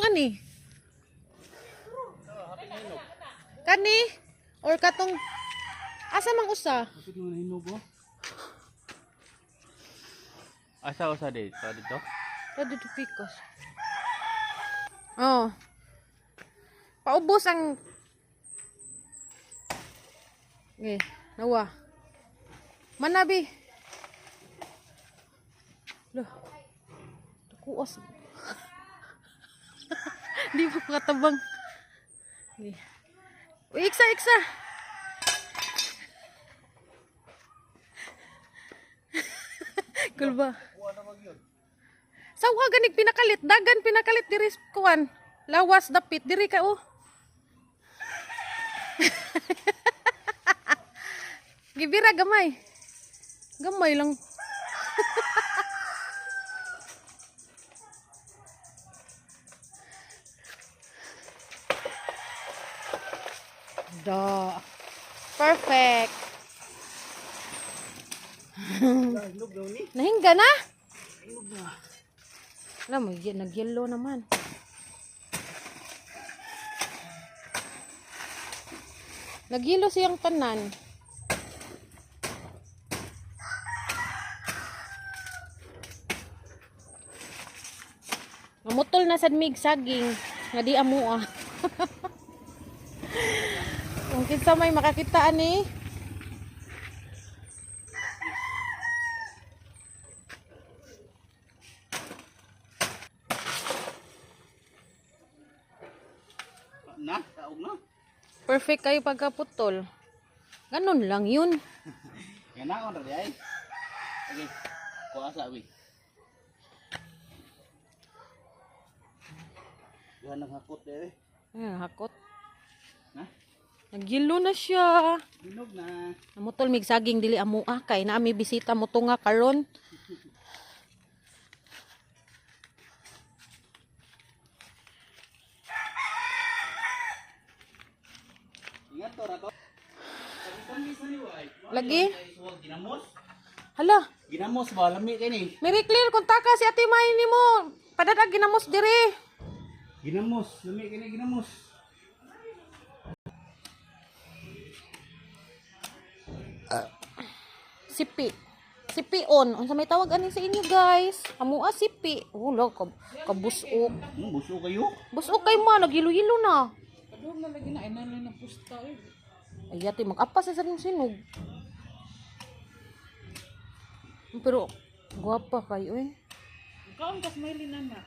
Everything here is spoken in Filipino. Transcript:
katong ani? Kani? Or katong asa mang usa? Bakit mo nahinog oh? Asa usa dito? Dito? Dito pikos. Oh. Paubos ang okay, nawa. Manabi. Loh. Tukuos. Di mo makatabang. Okay. Uy, iksa. Cool ba? Sawa ganig pinakalit, dagan pinakalit diri kuan. Lawas dapit diri ka oh. Gibira gamay. Gamay lang. Da. Perfect. Nahingga na? Alam mo, nag-yellow naman. Nag-yellow siyang tanan. Namutol na sad mig saging nga di amo ah. Kung kinsa may makakita ani. Taog na. Perfect kayo pagkaputol. Ganun lang yun. Yan na ako ay. Okay. Kuha sa wi. Yan ang hakot eh. Hakot. Na? Nagilo na siya. Hinog na. Namutol mig saging dili amo kay naami bisita mo tunga karon. Ingat to rato. Lagi? Ginamos? Hala, Ginamos ba? Lami kay ni. Mary Claire kung taka si Ate May nimo. Padada ginamos diri. Ginamos. Lami kay ni ginamos. Sipi. Sipi on. Unsa may tawag ani sa inyo guys? Amo sipi. Oh, lo kabusok. Buso kayo. Busok kay ma nagilo-hilo na. Kadong na lagi na inanay na pusta eh. Ay ate mag-apas sa sinog. Pero guwapa kayo eh. Kaon kas may linan na.